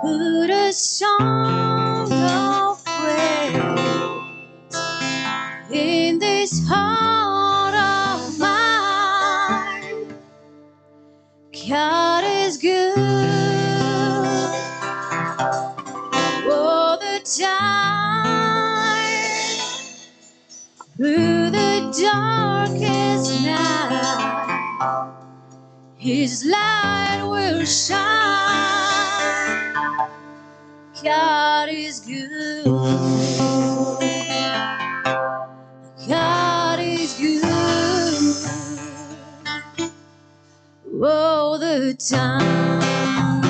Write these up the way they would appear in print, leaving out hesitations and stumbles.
Put a song of praise in this heart of mine. God is good all the time. Through the darkest night, His light will shine. God is good. God is good all the time.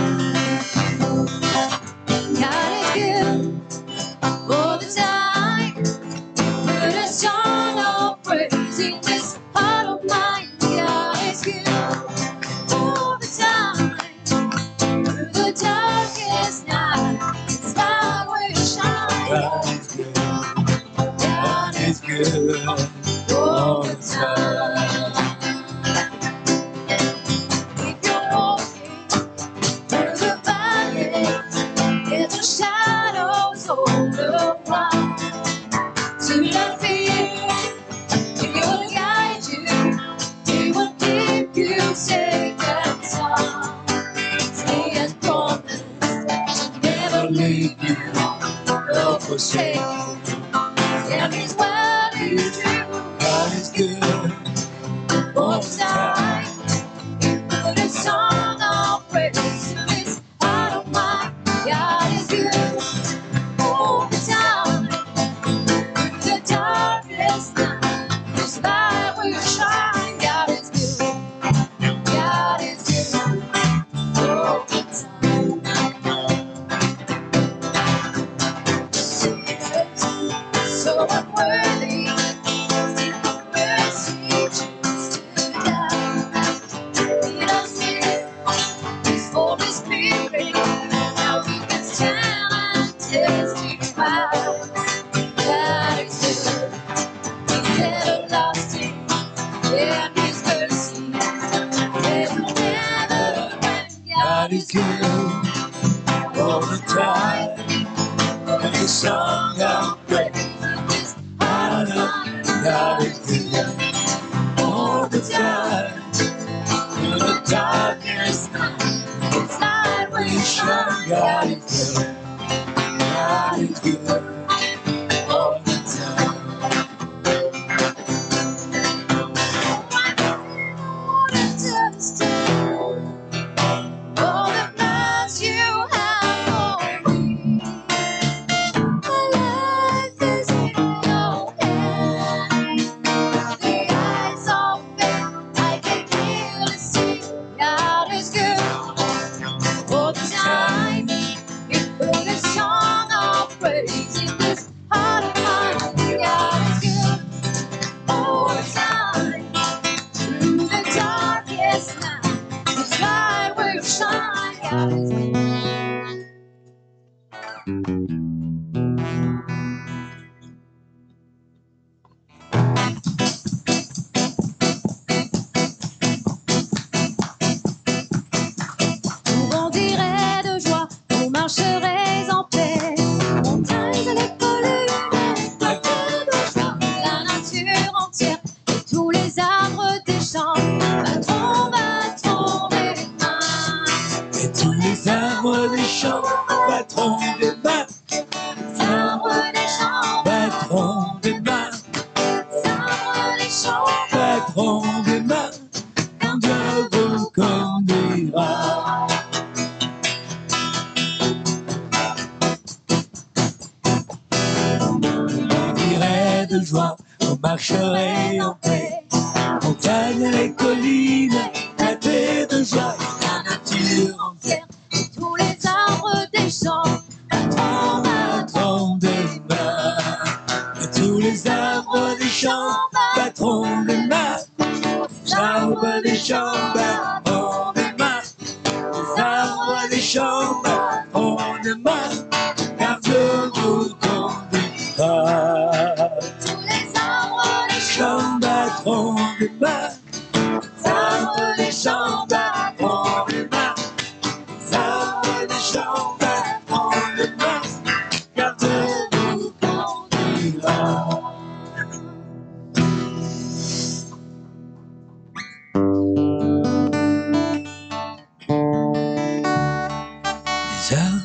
God is good all the time. Put a song of praise in this heart of mine. God is good all the time. Through the darkest night, His light will shine. God is good. God is good all the time. If you're walking through the valleys, there's the shadows all around. Do not fear, He will guide you. He will keep you safe and sound. He has promised to never leave you nor forsake you. And His word is true. God is good All the time, put a song of praise in this heart of mine. God is good all the time. Through the darkest night, His light will shine. God is good. God is good all the time. So unworthy, mercy choose to die. Lead us in His Holy Spirit. Now we can stand and testify. God is good. He's everlasting. And His mercy will never end. God is good all the time. And the song of praise in this heart heart of of mine. God is good all the time. Through the darkness night, His light will we shine. shine. God is good. God is good all the time. All the plans you have for me. My life is in your hands. The eyes of faith I can clearly see. God is good all the time. He put a song of praise in this heart of mine. God is good all the time. Through the darkest night, His light will shine. God is good. Vous grandirez de joie, vous marcherez en paix. Montagnes et les collines, battez de joie. La nature entière et tous les arbres des champs battront, battront des mains. Et tous les arbres des champs battront des mains, Les arbres des champs battront des mains, les arbres des champs battront des mains, quand Dieu vous conduira. Vous grandirez de joie, vous marcherez en paix. Montagnes et les collines, battez de joie, la nature entière. et tous les arbres des champs battront, battront Battront des mains, et tous les arbres des champs battront des mains, les arbres des champs battront des mains, les arbres des champs battront des mains, car Dieu vous conduira. tous les arbres des Les champs champs battront des mains, les arbres des champs battront des mains,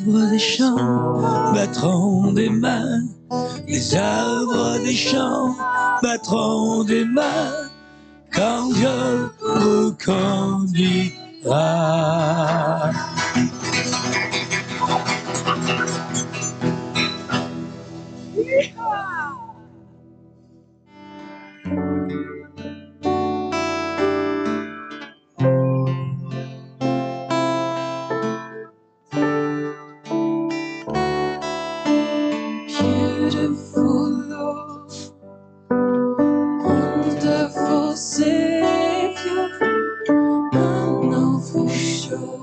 arbres des champs battront des mains. Les arbres des champs battront des mains quand Dieu vous conduira. Beautiful Lord, wonderful Savior, I know for sure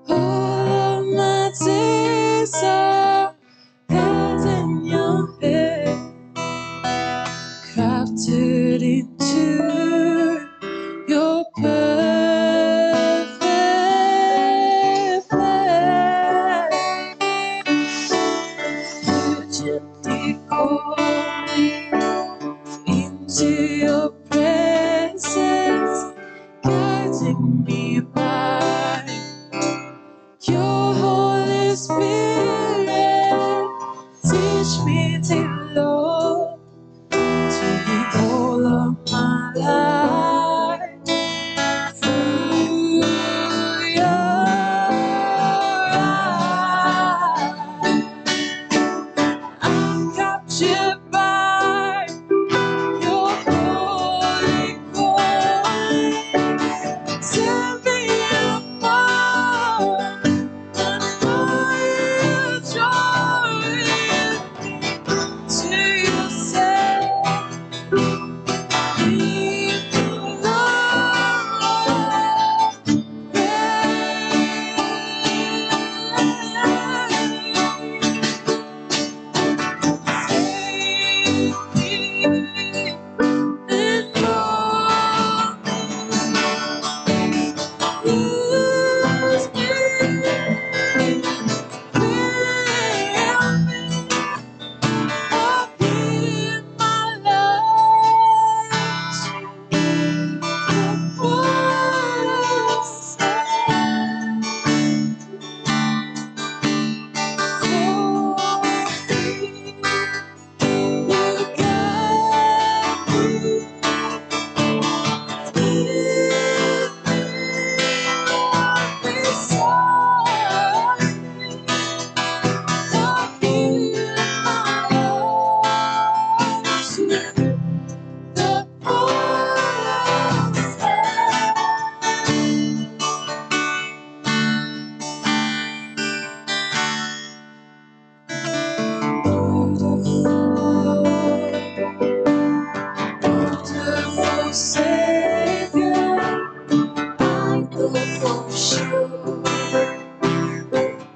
all of my days are held in your hand, crafted into your perfect plan. You gently call me into your presence, guiding me by your Holy Spirit. Teach me to love, to live all of my life through your eyes. I'm captured by your holy calling. Set me apart and know you draw me to yourself. Leave the love wonderful Savior, I know for sure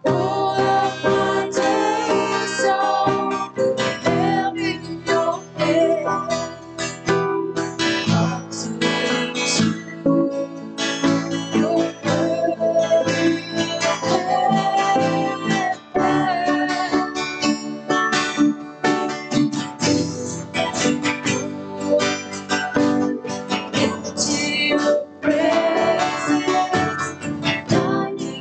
all of my days are held in your hand, crafted into your perfect into your presence, guiding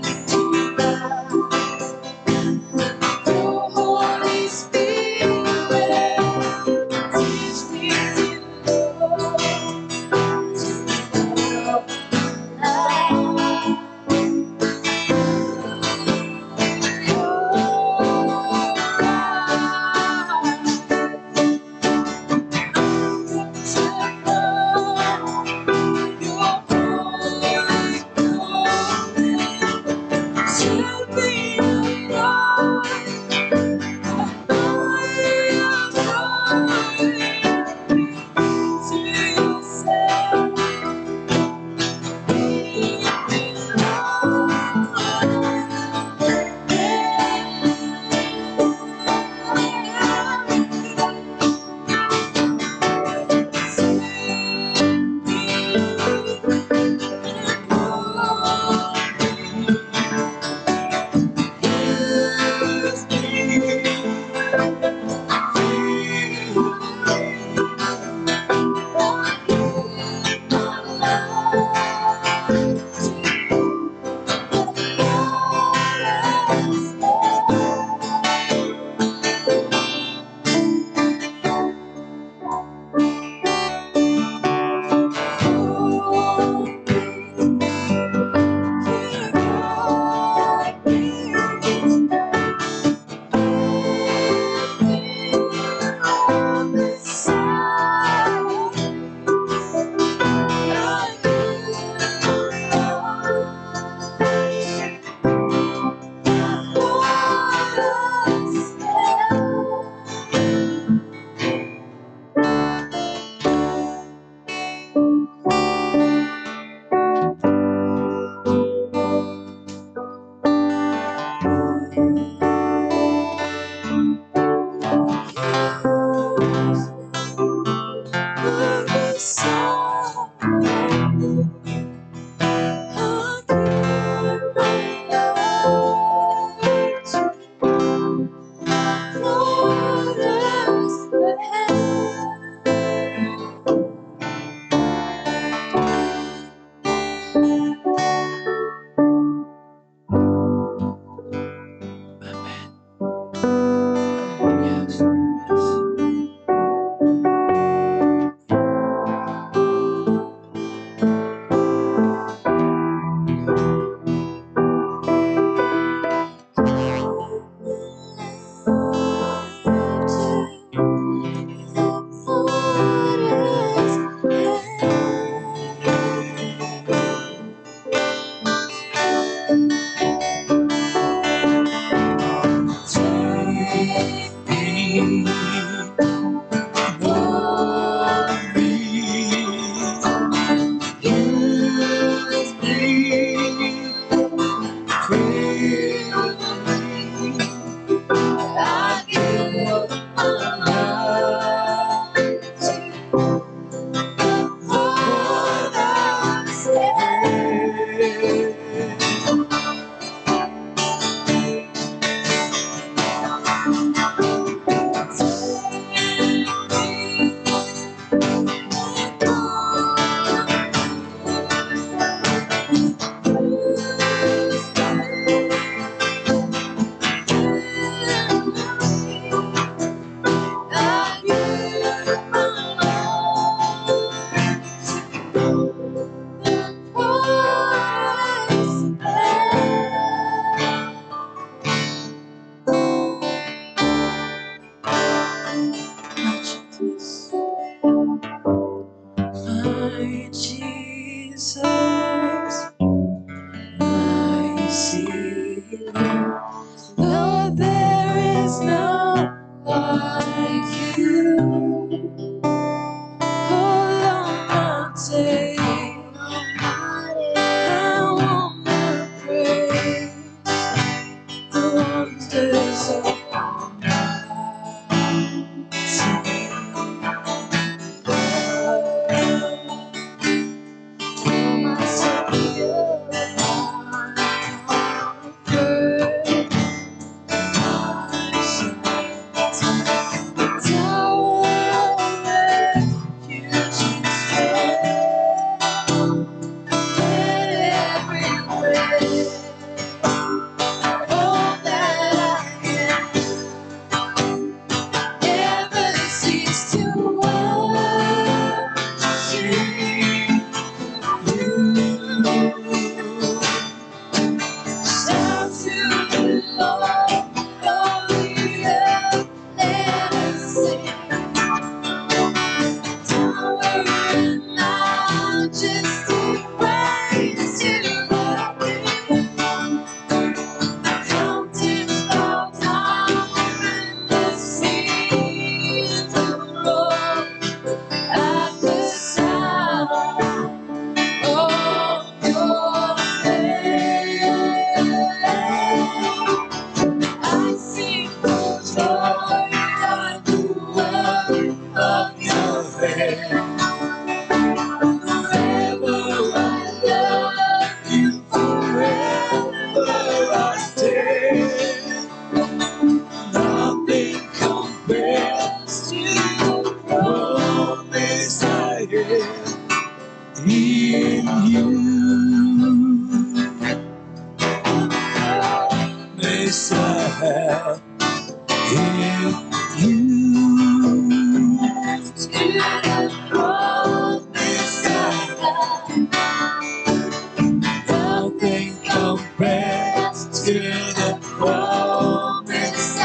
press to the promise I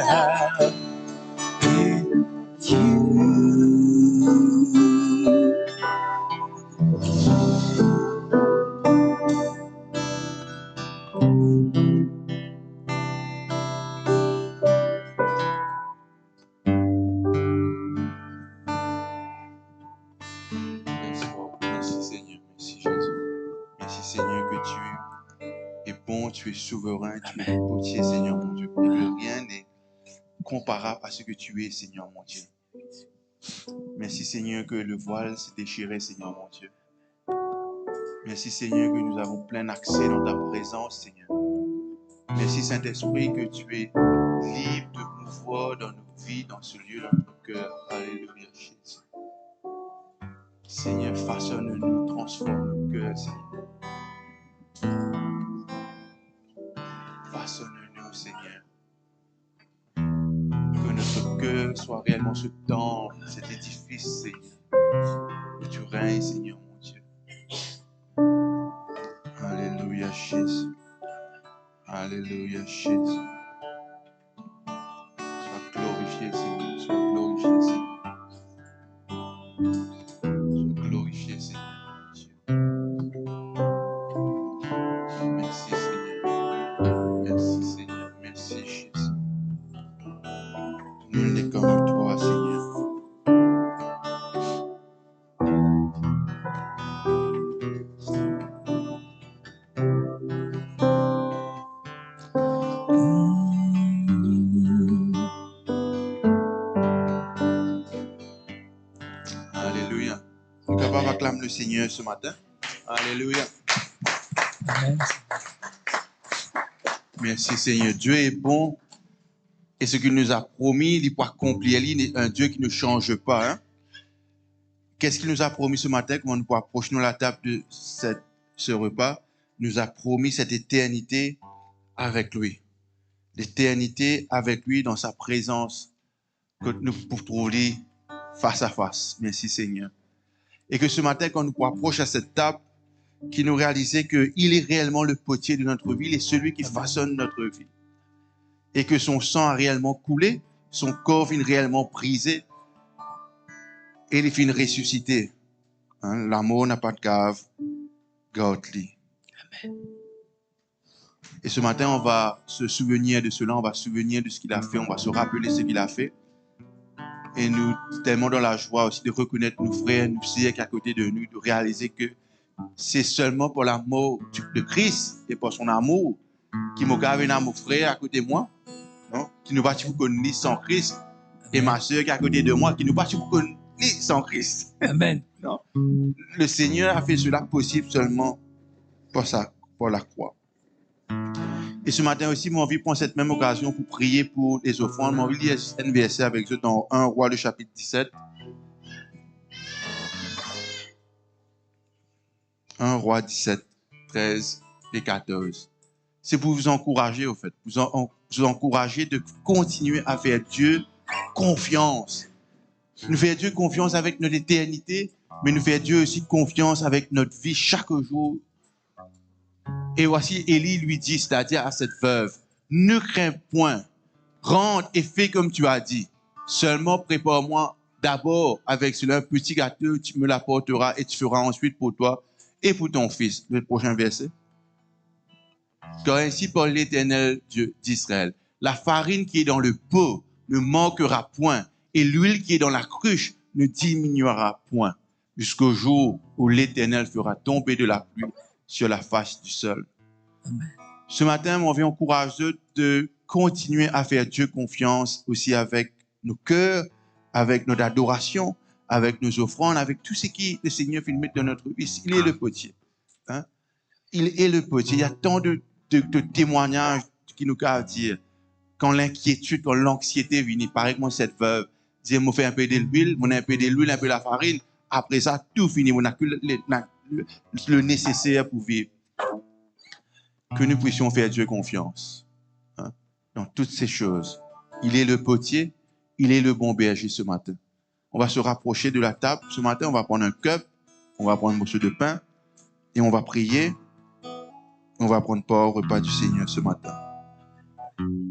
have in you. Merci Seigneur, merci Jésus. Merci Seigneur que tu es bon, tu es souverain, tu es potier Seigneur mon Dieu. Et que rien n'est comparable à ce que tu es Seigneur mon Dieu. Merci Seigneur que le voile s'est déchiré Seigneur mon Dieu. Merci Seigneur que nous avons plein accès dans ta présence Seigneur. Merci Saint-Esprit que tu es libre de mouvoir dans nos vies, dans ce lieu, dans nos cœurs. Alléluia Jésus. Seigneur, façonne-nous, transforme nos cœurs, Seigneur. Façonne-nous, Seigneur. Que notre cœur soit réellement ce temple, cet édifice, Seigneur. Où tu règnes, Seigneur, mon Dieu. Alléluia, Jésus. Alléluia, Jésus. Sois glorifié, Seigneur. Sois glorifié, Seigneur. Glorifié, Seigneur, mon Dieu. Merci, Seigneur. Merci, Seigneur. Merci, Jésus. Nul n'est comme toi, Seigneur. Alléluia. Nous sommes capables d'acclamer le Seigneur ce matin. Alléluia. Amen. Merci Seigneur. Dieu est bon et ce qu'il nous a promis, il peut accomplir. Il est un Dieu qui ne change pas. Hein? Qu'est-ce qu'il nous a promis ce matin? Comment nous pouvons approcher la table de ce repas? Il nous a promis cette éternité avec lui. L'éternité avec lui dans sa présence que nous pouvons trouver face à face. Merci Seigneur. Et que ce matin, quand nous nous approchons à cette table, qu'il nous réalise qu'il est réellement le potier de notre vie, il est celui qui façonne notre vie. Et que son sang a réellement coulé, son corps vient réellement brisé, et il vient ressusciter. Hein? L'amour n'a pas de cave, garde-lui. Et ce matin, on va se souvenir de cela, on va se souvenir de ce qu'il a fait, on va se rappeler ce qu'il a fait. Et nous, tellement dans la joie aussi de reconnaître nos frères, nos sœurs qui sont à côté de nous, de réaliser que c'est seulement pour l'amour de Christ et pour son amour qui m'a gardé un amour frère à côté de moi, non? Qui nous va vous connaître sans Christ, et ma sœur qui est à côté de moi, qui nous va vous connaître sans Christ. Amen. Non? Le Seigneur a fait cela possible seulement pour la croix. Et ce matin aussi, j'ai envie de prendre cette même occasion pour prier pour les offrandes. J'ai envie de lire un verset avec eux dans 1 Roi, le chapitre 17. 1 Roi 17, 13 et 14. C'est pour vous encourager, au fait. Vous encourager de continuer à faire Dieu confiance. Nous faire Dieu confiance avec notre éternité, mais nous faire Dieu aussi confiance avec notre vie chaque jour. Et voici, Élie lui dit, c'est-à-dire à cette veuve, ne crains point, rentre et fais comme tu as dit. Seulement prépare-moi d'abord avec cela un petit gâteau, tu me l'apporteras et tu feras ensuite pour toi et pour ton fils. Le prochain verset. Car ainsi parle l'Éternel Dieu d'Israël. La farine qui est dans le pot ne manquera point et l'huile qui est dans la cruche ne diminuera point jusqu'au jour où l'Éternel fera tomber de la pluie sur la face du sol. Amen. Ce matin, on vient encourager de continuer à faire Dieu confiance aussi avec nos cœurs, avec notre adoration, avec nos offrandes, avec tout ce qui le Seigneur fait mettre dans notre vie. Il est le potier. Hein? Il est le potier. Il y a tant de témoignages qui nous peuvent dire quand l'inquiétude, quand l'anxiété vient, pareil que moi, cette veuve, dire, moi, fais un peu de l'huile, moi, un peu de l'huile, un peu de la farine. Après ça, tout fini. On n'a que le nécessaire pour vivre. Que nous puissions faire Dieu confiance. Hein, dans toutes ces choses. Il est le potier, il est le bon berger ce matin. On va se rapprocher de la table. Ce matin, on va prendre un cup, on va prendre un morceau de pain et on va prier. On va prendre part au repas du Seigneur ce matin.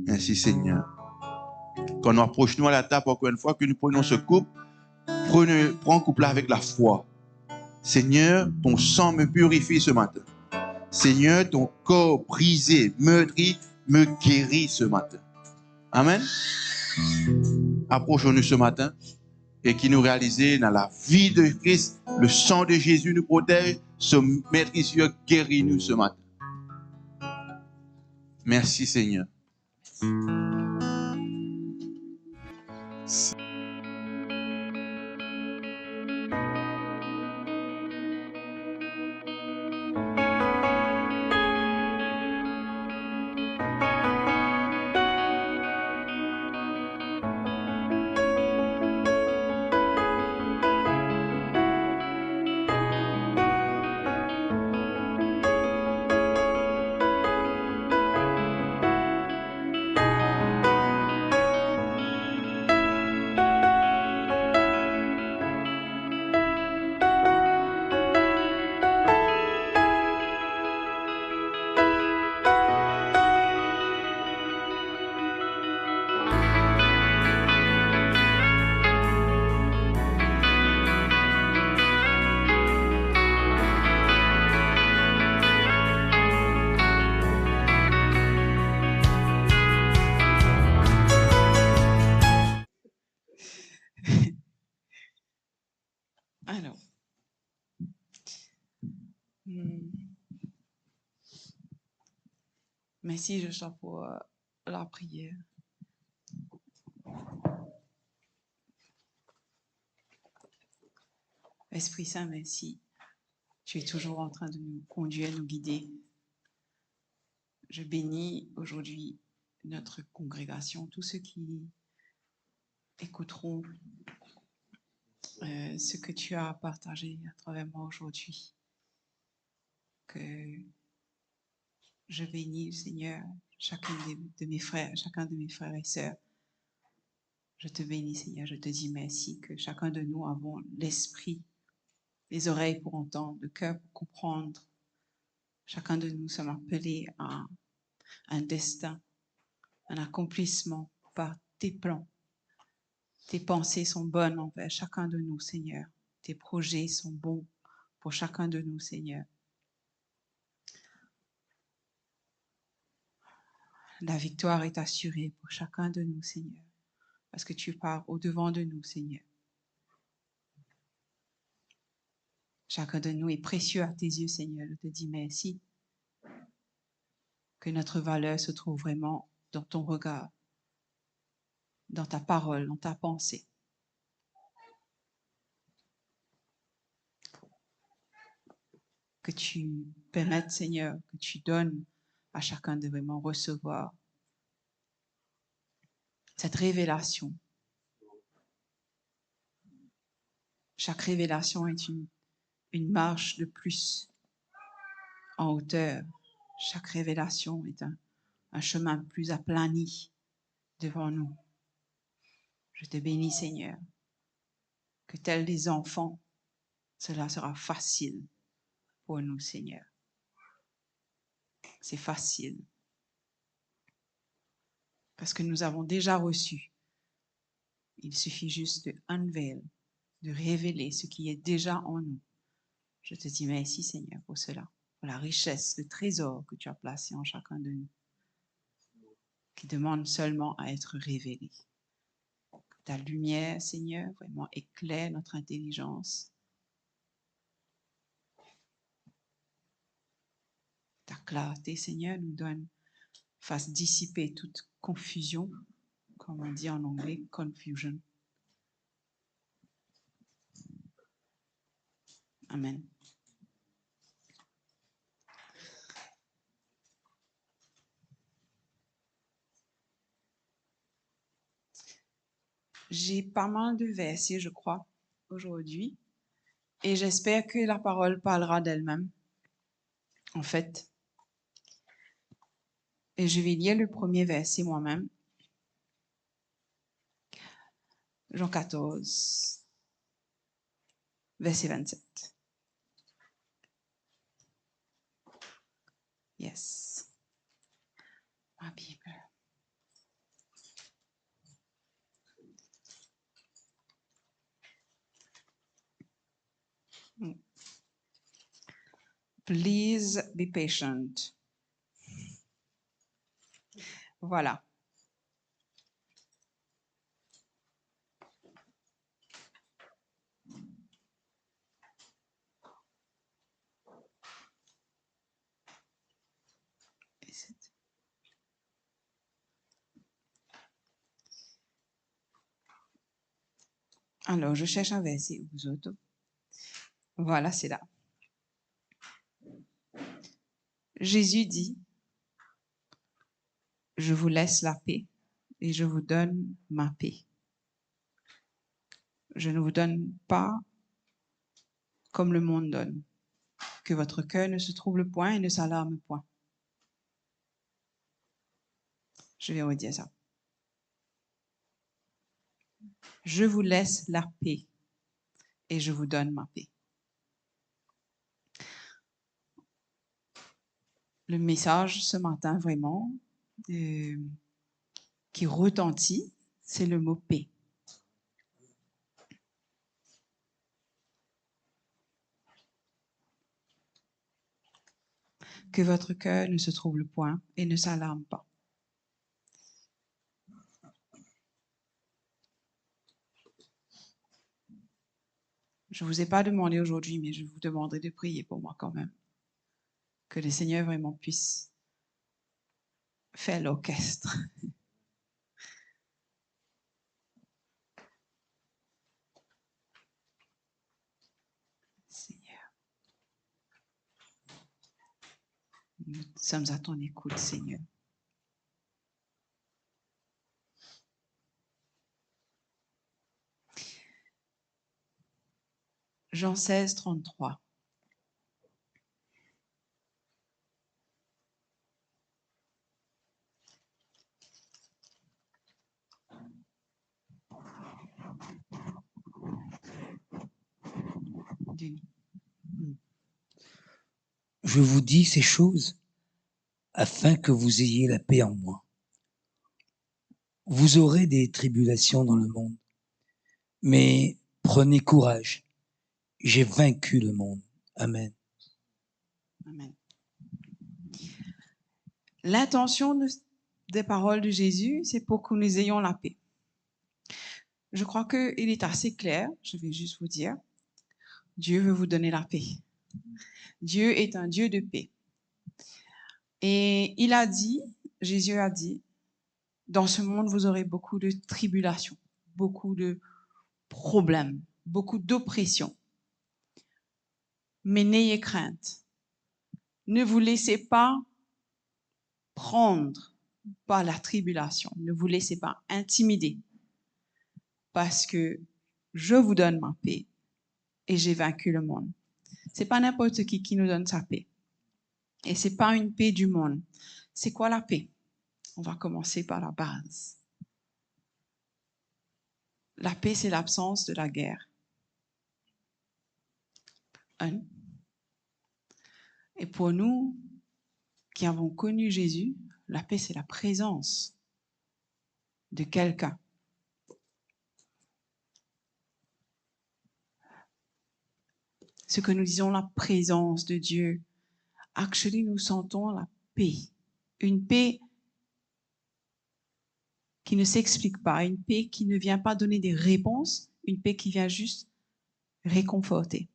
Merci Seigneur. Quand nous approchons à la table, encore une fois, que nous prenons ce couple, prends couple-là avec la foi. Seigneur, ton sang me purifie ce matin. Seigneur, ton corps brisé, meurtri, me guérit ce matin. Amen. Approchons-nous ce matin et qui nous réalise dans la vie de Christ, le sang de Jésus nous protège, ce maître guérit nous ce matin. Merci Seigneur. Alors, merci Joshua pour la prière. Esprit Saint, merci. Tu es toujours en train de nous conduire, nous guider. Je bénis aujourd'hui notre congrégation, tous ceux qui écouteront ce que tu as partagé à travers moi aujourd'hui. Que je bénis, Seigneur, chacun de mes frères et sœurs. Je te bénis, Seigneur, je te dis merci que chacun de nous avons l'esprit, les oreilles pour entendre, le cœur pour comprendre. Chacun de nous sommes appelés à un destin, un accomplissement par tes plans. Tes pensées sont bonnes envers chacun de nous, Seigneur. Tes projets sont bons pour chacun de nous, Seigneur. La victoire est assurée pour chacun de nous, Seigneur, parce que tu pars au-devant de nous, Seigneur. Chacun de nous est précieux à tes yeux, Seigneur. Je te dis merci. Que notre valeur se trouve vraiment dans ton regard, dans ta parole, dans ta pensée. Que tu permettes, Seigneur, que tu donnes à chacun de vraiment recevoir cette révélation. Chaque révélation est une marche de plus en hauteur. Chaque révélation est un chemin plus aplani devant nous. Je te bénis, Seigneur, que tels des enfants, cela sera facile pour nous, Seigneur. C'est facile. Parce que nous avons déjà reçu. Il suffit juste de unveil, de révéler ce qui est déjà en nous. Je te dis merci, Seigneur, pour cela, pour la richesse, le trésor que tu as placé en chacun de nous, qui demande seulement à être révélé. Que ta lumière, Seigneur, vraiment éclaire notre intelligence. Ta clarté, Seigneur, nous donne, fasse dissiper toute confusion, comme on dit en anglais, confusion. Amen. J'ai pas mal de versets, je crois, aujourd'hui, et j'espère que la parole parlera d'elle-même, en fait. Et je vais lire le premier verset moi-même. Jean 14, verset 27. Yes. Yes. Ma Bible. Please be patient. Voilà. Alors, je cherche un verset, vous autres. Voilà, c'est là. Jésus dit, je vous laisse la paix et je vous donne ma paix. Je ne vous donne pas comme le monde donne. Que votre cœur ne se trouble point et ne s'alarme point. Je vais redire ça. Je vous laisse la paix et je vous donne ma paix. Le message ce matin vraiment qui retentit, c'est le mot paix. Que votre cœur ne se trouble point et ne s'alarme pas. Je ne vous ai pas demandé aujourd'hui, mais je vous demanderai de prier pour moi quand même. Que le Seigneur vraiment puisse faire l'orchestre. Seigneur. Nous sommes à ton écoute, Seigneur. Jean 16, 33. Je vous dis ces choses afin que vous ayez la paix en moi. Vous aurez des tribulations dans le monde, mais prenez courage. J'ai vaincu le monde. Amen. Amen. L'intention des paroles de Jésus, c'est pour que nous ayons la paix. Je crois qu'il est assez clair, je vais juste vous dire, Dieu veut vous donner la paix. Dieu est un Dieu de paix. Et il a dit, Jésus a dit, dans ce monde, vous aurez beaucoup de tribulations, beaucoup de problèmes, beaucoup d'oppression. Mais n'ayez crainte. Ne vous laissez pas prendre par la tribulation. Ne vous laissez pas intimider. Parce que je vous donne ma paix et j'ai vaincu le monde. C'est pas n'importe qui nous donne sa paix. Et c'est pas une paix du monde. C'est quoi la paix? On va commencer par la base. La paix, c'est l'absence de la guerre. Et pour nous qui avons connu Jésus, la paix, c'est la présence de quelqu'un. Ce que nous disons, la présence de Dieu. Actually, nous sentons la paix. Une paix qui ne s'explique pas, une paix qui ne vient pas donner des réponses, une paix qui vient juste réconforter.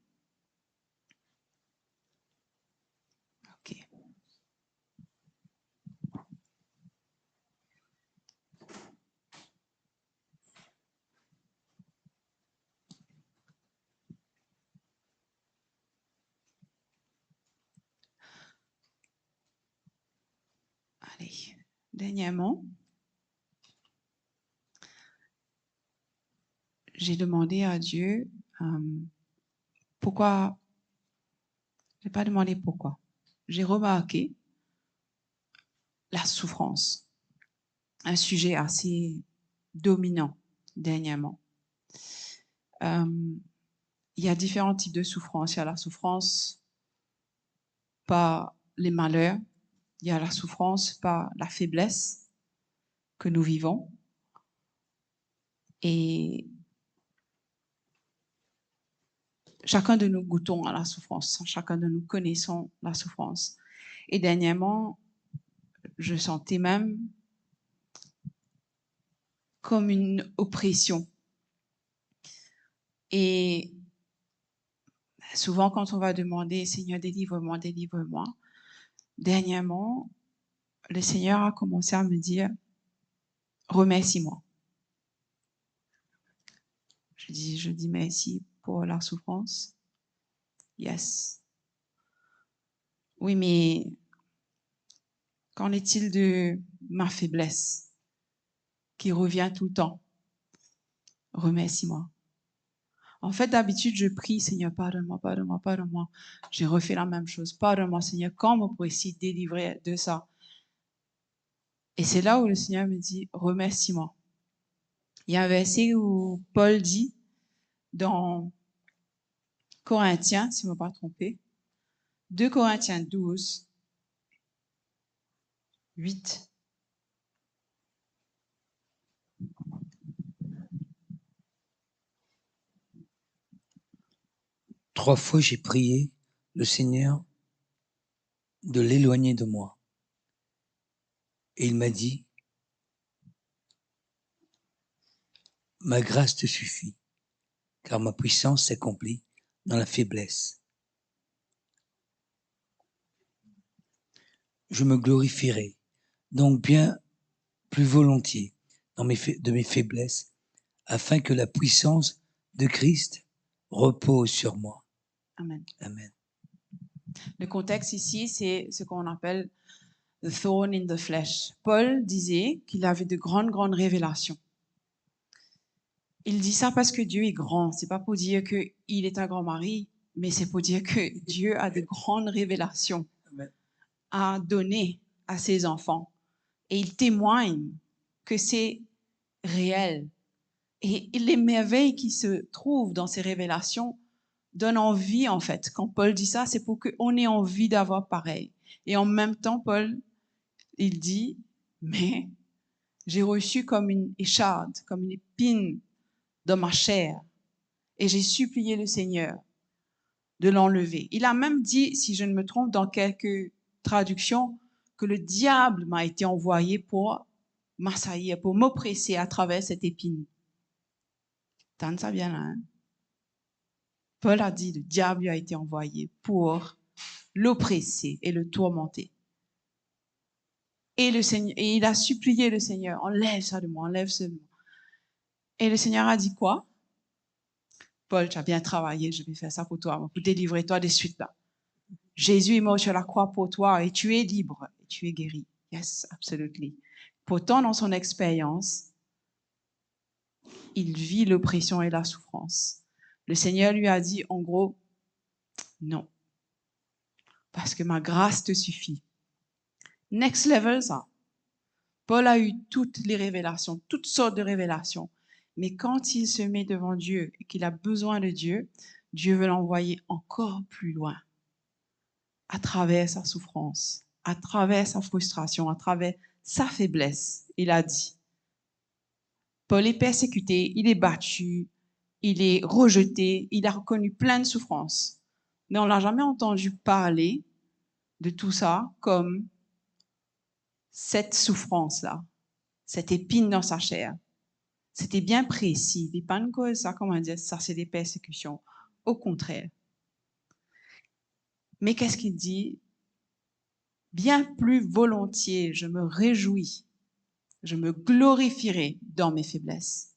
OK. Allez, dernièrement, j'ai demandé à Dieu pourquoi. Je n'ai pas demandé pourquoi. J'ai remarqué la souffrance, un sujet assez dominant dernièrement. Il y a différents types de souffrance. Il y a la souffrance par les malheurs, Il y a la souffrance par la faiblesse que nous vivons. Et chacun de nous goûtons à la souffrance. Chacun de nous connaissons la souffrance. Et dernièrement, je sentais même comme une oppression. Et souvent, quand on va demander, Seigneur, délivre-moi, délivre-moi, dernièrement, le Seigneur a commencé à me dire, remercie-moi. Je dis merci pour la souffrance. Yes. Oui, mais qu'en est-il de ma faiblesse qui revient tout le temps? Remercie-moi. En fait, d'habitude, je prie, Seigneur, pardonne-moi, pardonne-moi, pardonne-moi. J'ai refait la même chose. Pardonne-moi, Seigneur, quand me pourrais-tu délivrer de ça? Et c'est là où le Seigneur me dit, remercie-moi. Il y a un verset où Paul dit, dans Corinthiens, si je ne me pas trompé, 2 Corinthiens 12, 8. Trois fois j'ai prié le Seigneur de l'éloigner de moi. Et il m'a dit, ma grâce te suffit, car ma puissance s'accomplit dans la faiblesse. Je me glorifierai donc bien plus volontiers de mes faiblesses, afin que la puissance de Christ repose sur moi. Amen. Amen. Le contexte ici, c'est ce qu'on appelle the thorn in the flesh. Paul disait qu'il avait de grandes révélations. Il dit ça parce que Dieu est grand. C'est pas pour dire qu'il est un grand mari, mais c'est pour dire que Dieu a de grandes révélations à donner à ses enfants. Et il témoigne que c'est réel. Et les merveilles qui se trouvent dans ces révélations donnent envie, en fait. Quand Paul dit ça, c'est pour qu'on ait envie d'avoir pareil. Et en même temps, Paul, il dit, mais j'ai reçu comme une écharde, comme une épine dans ma chair. Et j'ai supplié le Seigneur de l'enlever. Il a même dit, si je ne me trompe, dans quelques traductions, que le diable m'a été envoyé pour m'assaillir, pour m'oppresser à travers cette épine. T'entends ça bien là, hein? Paul a dit, le diable lui a été envoyé pour l'oppresser et le tourmenter. Et le Seigneur, et il a supplié le Seigneur, enlève ça de moi, enlève ça de moi. Et le Seigneur a dit quoi? Paul, tu as bien travaillé, je vais faire ça pour toi, pour délivrer toi de suite là. Jésus est mort sur la croix pour toi et tu es libre et tu es guéri. Yes, absolutely. Pourtant, dans son expérience, il vit l'oppression et la souffrance. Le Seigneur lui a dit, en gros, non, parce que ma grâce te suffit. Next level, ça. Paul a eu toutes les révélations, toutes sortes de révélations. Mais quand il se met devant Dieu et qu'il a besoin de Dieu, Dieu veut l'envoyer encore plus loin, à travers sa souffrance, à travers sa frustration, à travers sa faiblesse. Il a dit, Paul est persécuté, il est battu, il est rejeté, il a reconnu plein de souffrances. Mais on ne l'a jamais entendu parler de tout ça comme cette souffrance-là, cette épine dans sa chair. C'était bien précis. Il n'est pas une cause, ça, comment dire, ça c'est des persécutions. Au contraire. Mais qu'est-ce qu'il dit? Bien plus volontiers, je me réjouis, je me glorifierai dans mes faiblesses.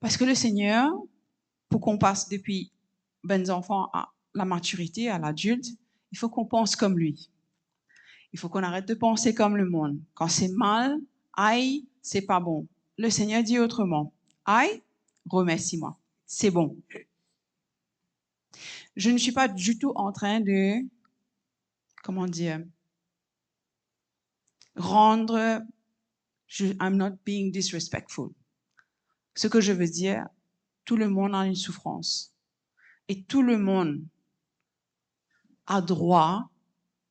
Parce que le Seigneur, pour qu'on passe depuis bons enfants à la maturité, à l'adulte, il faut qu'on pense comme lui. Il faut qu'on arrête de penser comme le monde. Quand c'est mal, aïe, c'est pas bon. Le Seigneur dit autrement. Aïe, remercie-moi. C'est bon. Je ne suis pas du tout en train de, comment dire, rendre, I'm not being disrespectful. Ce que je veux dire, tout le monde a une souffrance. Et tout le monde a droit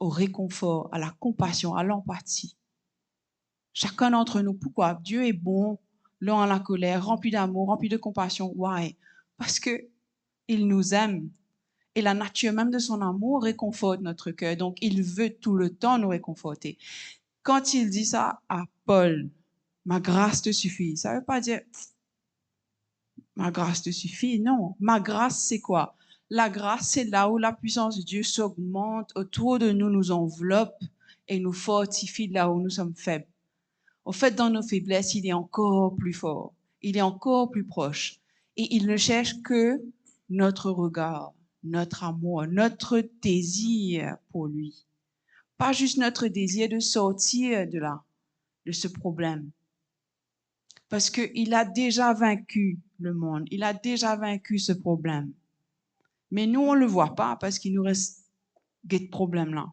au réconfort, à la compassion, à l'empathie. Chacun d'entre nous, pourquoi? Dieu est bon, lent à la colère, rempli d'amour, rempli de compassion. Why? Parce que il nous aime. Et la nature même de son amour réconforte notre cœur. Donc, il veut tout le temps nous réconforter. Quand il dit ça à Paul, ma grâce te suffit, ça ne veut pas dire ma grâce te suffit. Non, ma grâce, c'est quoi? La grâce, c'est là où la puissance de Dieu s'augmente autour de nous, nous enveloppe et nous fortifie là où nous sommes faibles. En fait, dans nos faiblesses, il est encore plus fort. Il est encore plus proche. Et il ne cherche que notre regard, notre amour, notre désir pour lui. Pas juste notre désir de sortir de là, de ce problème. Parce qu'il a déjà vaincu le monde. Il a déjà vaincu ce problème. Mais nous, on ne le voit pas parce qu'il nous reste des problèmes là.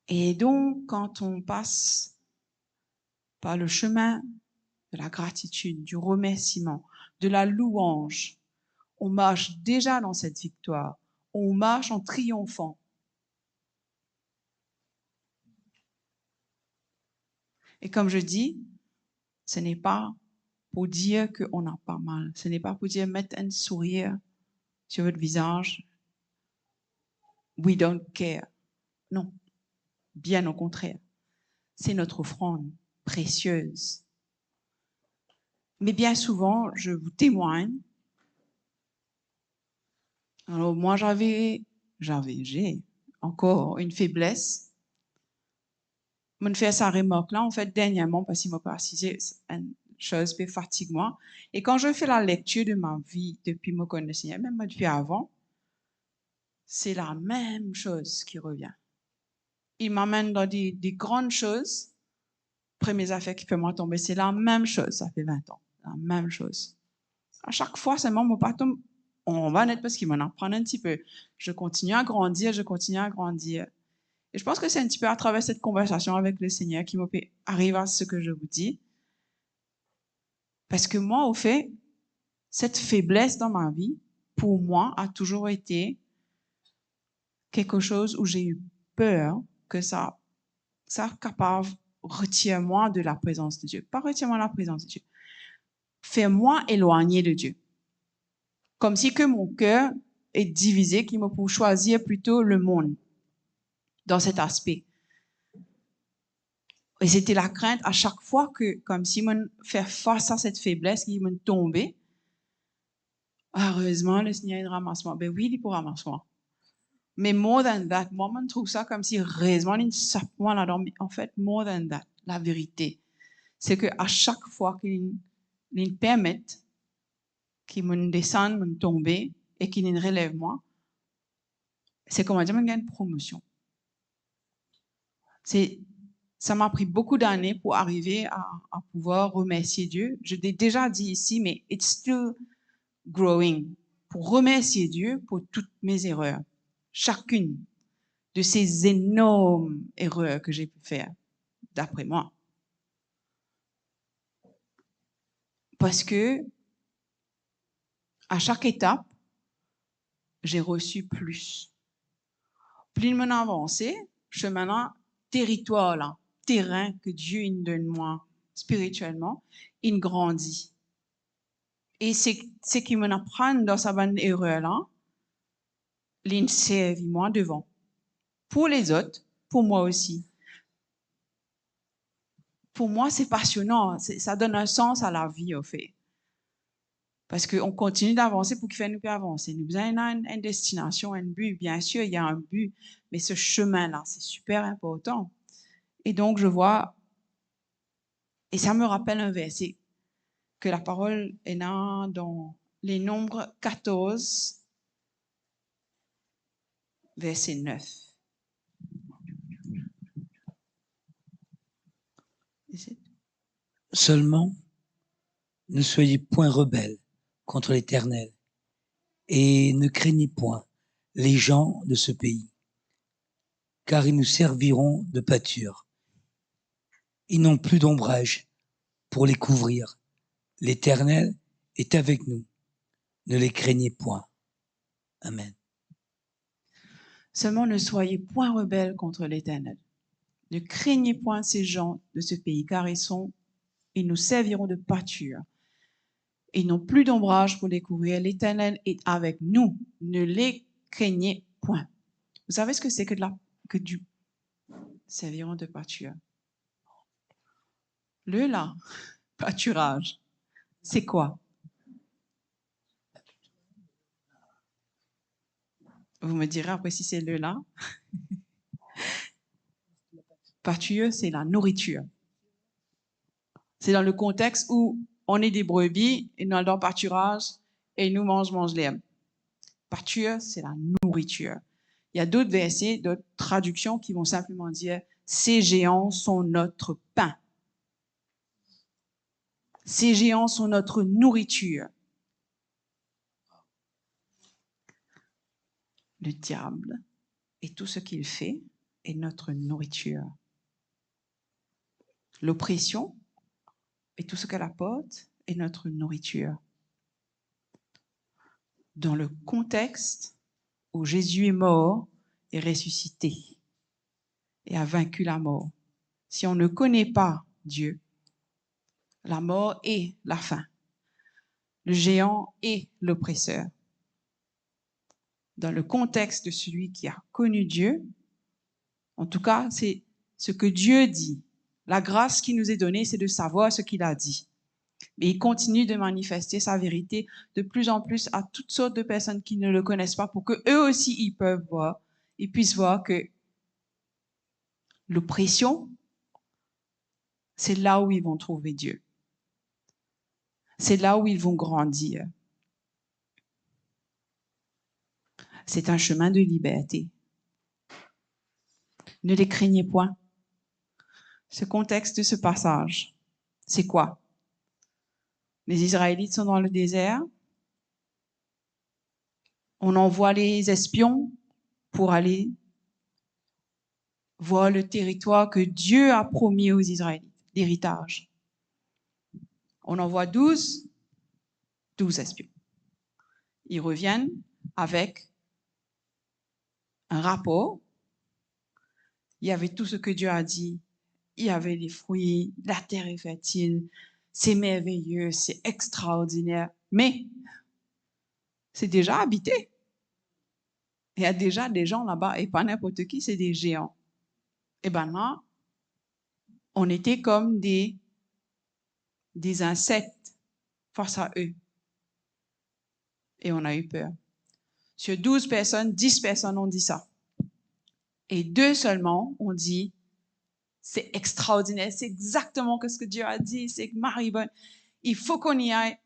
Et donc, quand on passe par le chemin de la gratitude, du remerciement, de la louange, on marche déjà dans cette victoire. On marche en triomphant. Et comme je dis, ce n'est pas pour dire qu'on n'a pas mal. Ce n'est pas pour dire mettre un sourire sur votre visage. We don't care. Non, bien au contraire. C'est notre offrande précieuse. Mais bien souvent, je vous témoigne. Alors moi, j'ai encore une faiblesse. Je me fais sa remarque là, en fait, dernièrement, parce qu'il m'a précisé une chose qui fatigue moi. Et quand je fais la lecture de ma vie depuis mon connaissance, même depuis avant, c'est la même chose qui revient. Il m'amène dans des grandes choses. Premières affaires qui peuvent m'en tomber, c'est la même chose. Ça fait 20 ans. La même chose. À chaque fois, c'est mon tombe. On va naître parce qu'il m'en apprend un petit peu. Je continue à grandir, je continue à grandir. Et je pense que c'est un petit peu à travers cette conversation avec le Seigneur qui m'a fait arriver à ce que je vous dis. Parce que moi, au fait, cette faiblesse dans ma vie, pour moi, a toujours été quelque chose où j'ai eu peur que ça capable retire-moi de la présence de Dieu. Pas retire-moi de la présence de Dieu. Fais-moi éloigner de Dieu. Comme si que mon cœur est divisé, qu'il me pour choisir plutôt le monde dans cet aspect. Et c'était la crainte à chaque fois que, comme si on fait face à cette faiblesse, qu'il me tombait. Heureusement, le Seigneur il ramasse moi. Ben oui, il pour ramasser moi. Mais more than that, moi, je trouve ça comme si heureusement, il sape moi là-dedans. Mais en fait, more than that, la vérité, c'est que à chaque fois qu'il permet qu'il me descende, me tombe et qu'il me relève moi, c'est comme dire, il y a une promotion. Ça m'a pris beaucoup d'années pour arriver à pouvoir remercier Dieu. Je l'ai déjà dit ici, mais it's still growing. Pour remercier Dieu pour toutes mes erreurs. Chacune de ces énormes erreurs que j'ai pu faire, d'après moi. Parce que à chaque étape, j'ai reçu plus. Plus mon avancé, chemin là, territoire là, terrain que Dieu il donne moi spirituellement, il grandit. Et c'est qui m'apprend dans sa bonne erreur là, il servi moi devant. Pour les autres, pour moi aussi. Pour moi, c'est passionnant. Ça donne un sens à la vie, au fait. Parce qu'on continue d'avancer pour qu'il fasse nous avancer. Nous avons une destination, un but. Bien sûr, il y a un but, mais ce chemin-là, c'est super important. Et donc, je vois, et ça me rappelle un verset, que la parole est là dans les Nombres 14, verset 9. Seulement, ne soyez point rebelles contre l'Éternel, et ne craignez point les gens de ce pays, car ils nous serviront de pâture. Ils n'ont plus d'ombrage pour les couvrir. L'Éternel est avec nous. Ne les craignez point. Amen. Seulement ne soyez point rebelles contre l'Éternel. Ne craignez point ces gens de ce pays, car ils nous serviront de pâture. Ils n'ont plus d'ombrage pour les couvrir. L'Éternel est avec nous. Ne les craignez point. Vous savez ce que c'est que du serviront de pâture? Là, pâturage, c'est quoi? Vous me direz après si c'est là. Pâture, c'est la nourriture. C'est dans le contexte où on est des brebis et nous allons dans le pâturage et nous mange l'herbe. Pâture, c'est la nourriture. Il y a d'autres versets, d'autres traductions qui vont simplement dire « Ces géants sont notre pain ». Ces géants sont notre nourriture. Le diable et tout ce qu'il fait est notre nourriture. L'oppression et tout ce qu'elle apporte est notre nourriture. Dans le contexte où Jésus est mort et ressuscité et a vaincu la mort. Si on ne connaît pas Dieu, la mort est la fin. Le géant est l'oppresseur. Dans le contexte de celui qui a connu Dieu, en tout cas, c'est ce que Dieu dit. La grâce qui nous est donnée, c'est de savoir ce qu'il a dit. Mais il continue de manifester sa vérité de plus en plus à toutes sortes de personnes qui ne le connaissent pas pour que eux aussi ils puissent voir que l'oppression, c'est là où ils vont trouver Dieu. C'est là où ils vont grandir. C'est un chemin de liberté. Ne les craignez point. Ce contexte de ce passage, c'est quoi? Les Israélites sont dans le désert. On envoie les espions pour aller voir le territoire que Dieu a promis aux Israélites, l'héritage. On envoie 12 espions. Ils reviennent avec un rapport. Il y avait tout ce que Dieu a dit. Il y avait les fruits, la terre est fertile, c'est merveilleux, c'est extraordinaire. Mais c'est déjà habité. Il y a déjà des gens là-bas, et pas n'importe qui, c'est des géants. Et ben là, on était comme des insectes face à eux. Et on a eu peur. Sur 12 personnes, 10 personnes ont dit ça. Et 2 seulement ont dit, c'est extraordinaire, c'est exactement ce que Dieu a dit, c'est Marie-Bonne. Il faut qu'on y aille.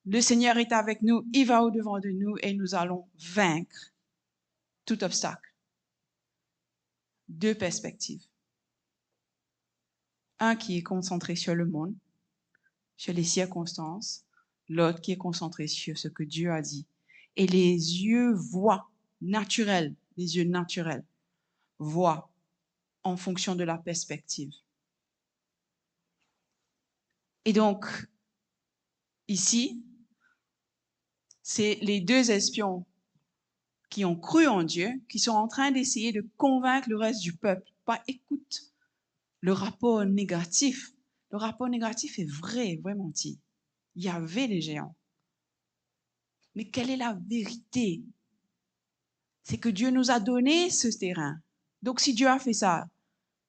Le Seigneur est avec nous, il va au-devant de nous et nous allons vaincre tout obstacle. 2 perspectives. Un qui est concentré sur le monde, sur les circonstances, l'autre qui est concentré sur ce que Dieu a dit. Et les yeux voient naturels, les yeux naturels, voient en fonction de la perspective. Et donc, ici, c'est les 2 espions qui ont cru en Dieu, qui sont en train d'essayer de convaincre le reste du peuple. Pas écoute le rapport négatif. Le rapport négatif est vrai menti. Il y avait les géants. Mais quelle est la vérité? C'est que Dieu nous a donné ce terrain. Donc si Dieu a fait ça,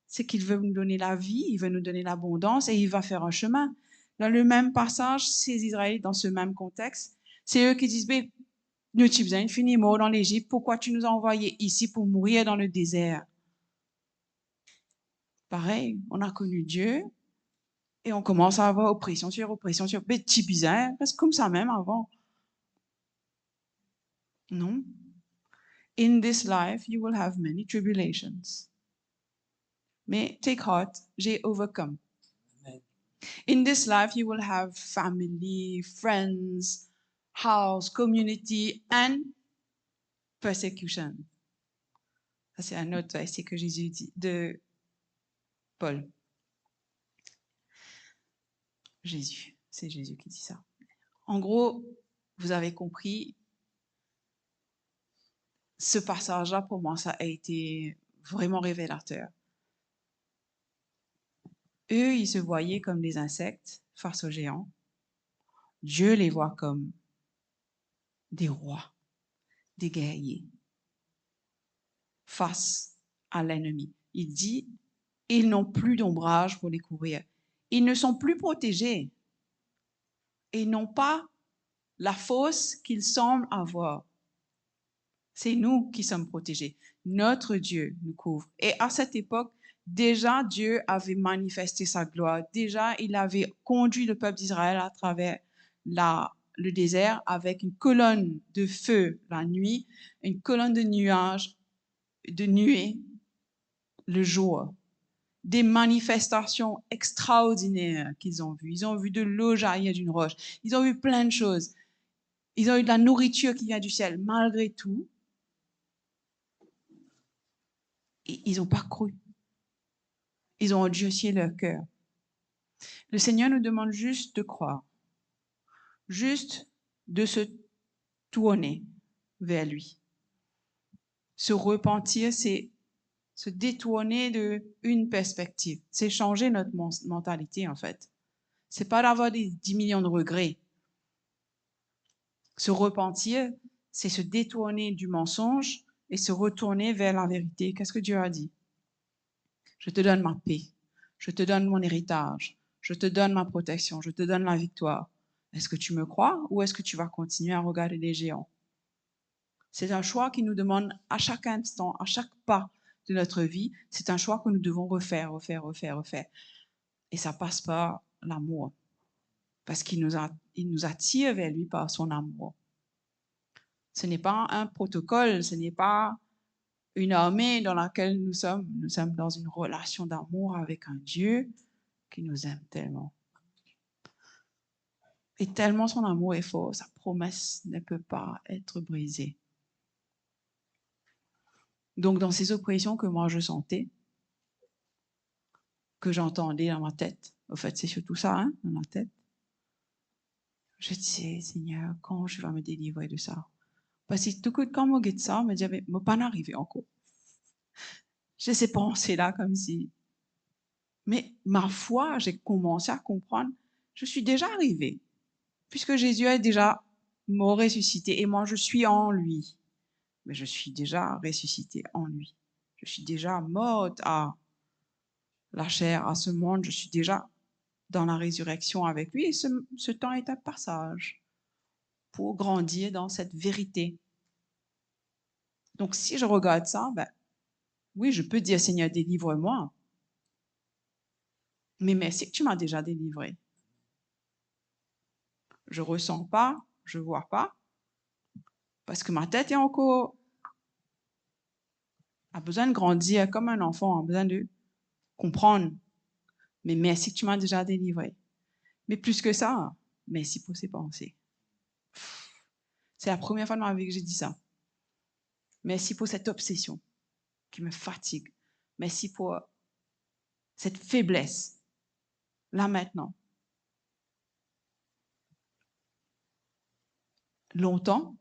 c'est qu'il veut nous donner la vie, il veut nous donner l'abondance et il va faire un chemin. Dans le même passage, ces Israélites, dans ce même contexte, c'est eux qui disent, mais nous tu besoin fini mort dans l'Égypte, pourquoi tu nous as envoyés ici pour mourir dans le désert? Pareil, on a connu Dieu et on commence à avoir oppression sur petit bizarre, parce que comme ça même avant. Non. In this life, you will have many tribulations. Mais take heart, j'ai overcome. Amen. In this life, you will have family, friends, house, community, and persecution. Ça, c'est un autre verset que Jésus dit, de Paul. Jésus, c'est Jésus qui dit ça. En gros, vous avez compris, ce passage-là, pour moi, ça a été vraiment révélateur. Eux, ils se voyaient comme des insectes face aux géants. Dieu les voit comme des rois, des guerriers face à l'ennemi. Il dit, ils n'ont plus d'ombrage pour les couvrir. Ils ne sont plus protégés. Ils n'ont pas la force qu'ils semblent avoir. C'est nous qui sommes protégés. Notre Dieu nous couvre. Et à cette époque, déjà Dieu avait manifesté sa gloire. Déjà, il avait conduit le peuple d'Israël à travers le désert avec une colonne de feu la nuit, une colonne de nuages, de nuée le jour. Des manifestations extraordinaires qu'ils ont vues. Ils ont vu de l'eau jaillir d'une roche. Ils ont vu plein de choses. Ils ont eu de la nourriture qui vient du ciel. Malgré tout, ils n'ont pas cru. Ils ont endurci leur cœur. Le Seigneur nous demande juste de croire, juste de se tourner vers lui. Se repentir, c'est se détourner d'une perspective. C'est changer notre mentalité, en fait. C'est pas d'avoir des 10 millions de regrets. Se repentir, c'est se détourner du mensonge et se retourner vers la vérité. Qu'est-ce que Dieu a dit? Je te donne ma paix. Je te donne mon héritage. Je te donne ma protection. Je te donne la victoire. Est-ce que tu me crois ou est-ce que tu vas continuer à regarder les géants? C'est un choix qui nous demande à chaque instant, à chaque pas de notre vie. C'est un choix que nous devons refaire. Et ça passe par l'amour. Parce qu'il nous attire vers lui par son amour. Ce n'est pas un protocole, ce n'est pas une armée dans laquelle nous sommes. Nous sommes dans une relation d'amour avec un Dieu qui nous aime tellement. Et tellement son amour est fort, sa promesse ne peut pas être brisée. Donc, dans ces oppressions que moi je sentais, que j'entendais dans ma tête, au fait, c'est surtout ça, hein, dans ma tête, je disais, Seigneur, quand je vais me délivrer de ça? Parce que tout quand je regarde ça, je me disais, mais je ne pas arriver encore. J'ai ces pensées-là comme si... Mais ma foi, j'ai commencé à comprendre, je suis déjà arrivée, puisque Jésus est déjà mort, ressuscité, et moi je suis en lui. Mais je suis déjà ressuscité en lui. Je suis déjà morte à la chair, à ce monde. Je suis déjà dans la résurrection avec lui. Et ce temps est un passage pour grandir dans cette vérité. Donc, si je regarde ça, ben, oui, je peux dire, Seigneur, délivre-moi. Mais merci que tu m'as déjà délivré. Je ressens pas, je vois pas, parce que ma tête est encore a besoin de grandir comme un enfant, a besoin de comprendre. Mais merci que tu m'as déjà délivré. Mais plus que ça, merci pour ces pensées. C'est la première fois de ma vie que j'ai dit ça. Merci pour cette obsession qui me fatigue. Merci pour cette faiblesse, là maintenant. Longtemps,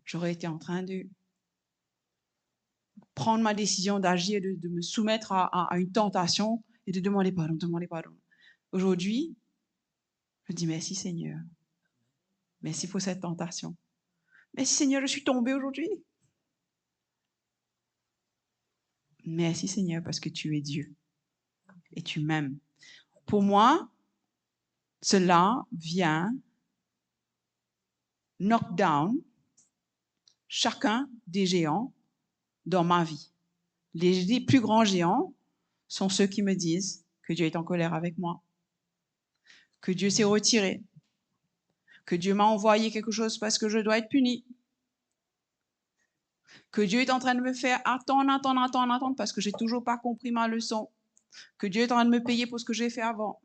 j'aurais été en train de prendre ma décision d'agir, de me soumettre à une tentation et de demander pardon. Aujourd'hui, je dis merci Seigneur. Merci pour cette tentation. Merci Seigneur, je suis tombée aujourd'hui. Merci Seigneur parce que tu es Dieu et tu m'aimes. Pour moi, cela vient knock down chacun des géants dans ma vie. Les plus grands géants sont ceux qui me disent que Dieu est en colère avec moi, que Dieu s'est retiré, que Dieu m'a envoyé quelque chose parce que je dois être puni, que Dieu est en train de me faire attendre parce que j'ai toujours pas compris ma leçon, que Dieu est en train de me payer pour ce que j'ai fait avant.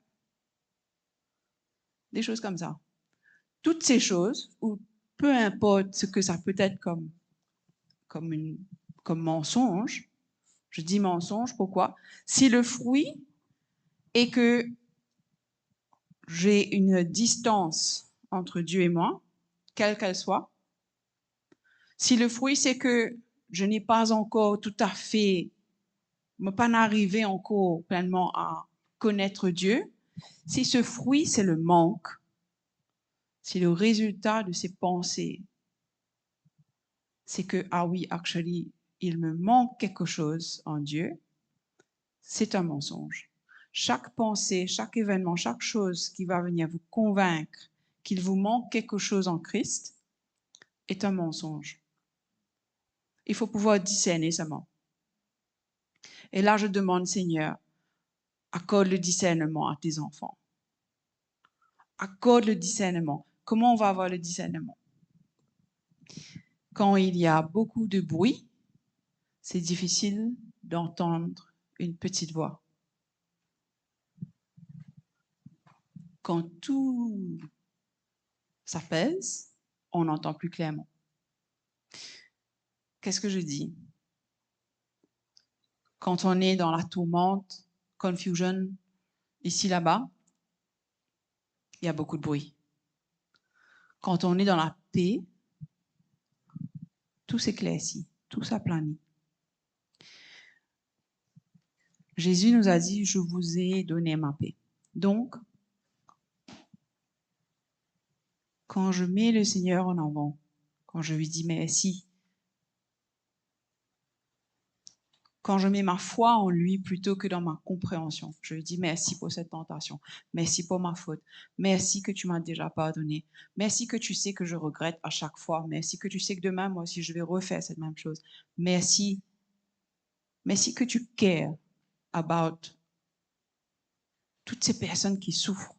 Des choses comme ça. Toutes ces choses, ou peu importe ce que ça peut être comme mensonge, je dis mensonge, pourquoi? Si le fruit est que j'ai une distance entre Dieu et moi, quelle qu'elle soit, si le fruit c'est que je n'ai pas encore tout à fait, me pas arrivé encore pleinement à connaître Dieu, si ce fruit, c'est le manque, c'est le résultat de ces pensées, c'est que, ah oui, actually, il me manque quelque chose en Dieu, c'est un mensonge. Chaque pensée, chaque événement, chaque chose qui va venir vous convaincre qu'il vous manque quelque chose en Christ est un mensonge. Il faut pouvoir discerner seulement. Et là, je demande, Seigneur, accorde le discernement à tes enfants. Accorde le discernement. Comment on va avoir le discernement? Quand il y a beaucoup de bruit, c'est difficile d'entendre une petite voix. Quand tout s'apaise, on entend plus clairement. Qu'est-ce que je dis? Quand on est dans la tourmente, confusion, ici, là-bas, il y a beaucoup de bruit. Quand on est dans la paix, tout s'éclaircit, tout s'aplanit. Jésus nous a dit, je vous ai donné ma paix. Donc, quand je mets le Seigneur en avant, quand je lui dis merci, quand je mets ma foi en lui plutôt que dans ma compréhension, je lui dis merci pour cette tentation, merci pour ma faute, merci que tu m'as déjà pardonné, merci que tu sais que je regrette à chaque fois, merci que tu sais que demain, moi aussi, je vais refaire cette même chose, merci que tu cares about toutes ces personnes qui souffrent,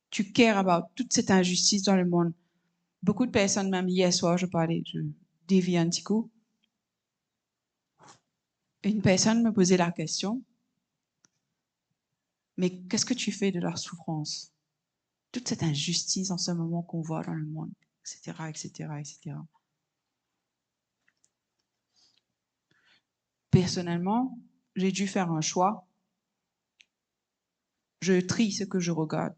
tu cares about toute cette injustice dans le monde. Beaucoup de personnes, même hier soir, je dévie un petit coup. Une personne me posait la question, mais qu'est-ce que tu fais de leur souffrance? Toute cette injustice en ce moment qu'on voit dans le monde, etc., etc., etc. Personnellement, j'ai dû faire un choix. Je trie ce que je regarde.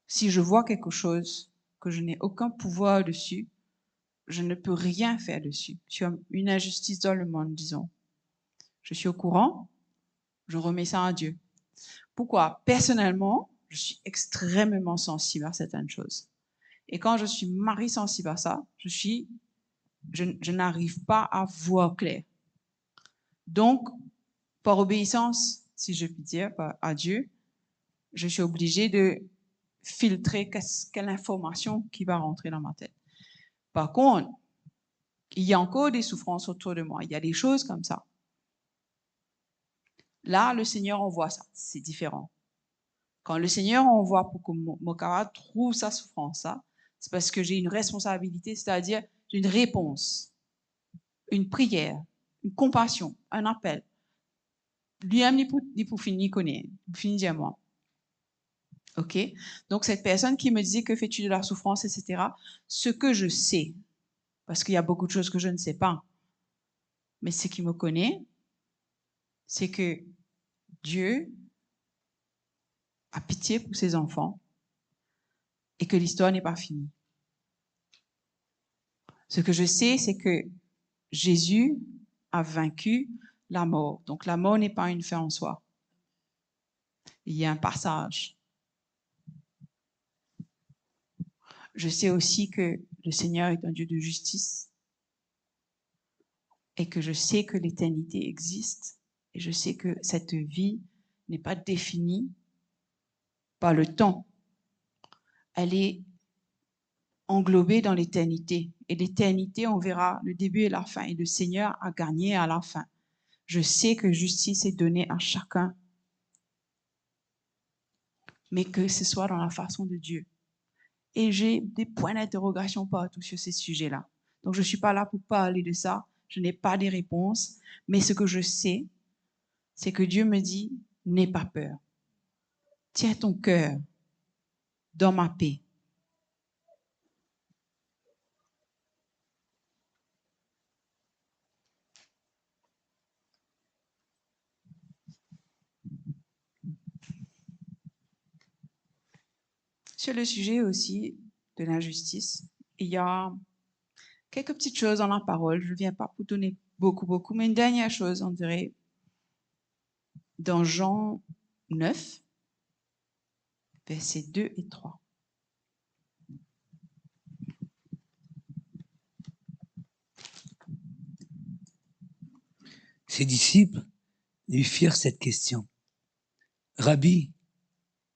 Si je vois quelque chose que je n'ai aucun pouvoir dessus, je ne peux rien faire dessus. Sur une injustice dans le monde, disons. Je suis au courant, je remets ça à Dieu. Pourquoi? Personnellement, je suis extrêmement sensible à certaines choses. Et quand je suis sensible à ça, je n'arrive pas à voir clair. Donc, par obéissance, si je puis dire, à Dieu, je suis obligée de filtrer quelle information qui va rentrer dans ma tête. Par contre, il y a encore des souffrances autour de moi. Il y a des choses comme ça. Là, le Seigneur envoie ça. C'est différent. Quand le Seigneur envoie pour que mon camarade trouve sa souffrance, ça, c'est parce que j'ai une responsabilité, c'est-à-dire j'ai une réponse, une prière, une compassion, un appel. Lui-même, ni pour finir connaître, pour finir dire moi. OK? Donc, cette personne qui me disait que fais-tu de la souffrance, etc., ce que je sais, parce qu'il y a beaucoup de choses que je ne sais pas, mais ce qui me connaît, c'est que Dieu a pitié pour ses enfants et que l'histoire n'est pas finie. Ce que je sais, c'est que Jésus a vaincu la mort. Donc, la mort n'est pas une fin en soi. Il y a un passage. Je sais aussi que le Seigneur est un Dieu de justice et que je sais que l'éternité existe et je sais que cette vie n'est pas définie par le temps. Elle est englobée dans l'éternité. Et l'éternité, on verra le début et la fin. Et le Seigneur a gagné à la fin. Je sais que justice est donnée à chacun, mais que ce soit dans la façon de Dieu. Et j'ai des points d'interrogation partout sur ces sujets-là. Donc, je ne suis pas là pour parler de ça. Je n'ai pas des réponses. Mais ce que je sais, c'est que Dieu me dit, n'aie pas peur. Tiens ton cœur dans ma paix. Sur le sujet aussi de l'injustice, il y a quelques petites choses dans la parole. Je ne viens pas vous donner beaucoup, mais une dernière chose, on dirait, dans Jean 9, versets 2 et 3. Ses disciples lui firent cette question. Rabbi,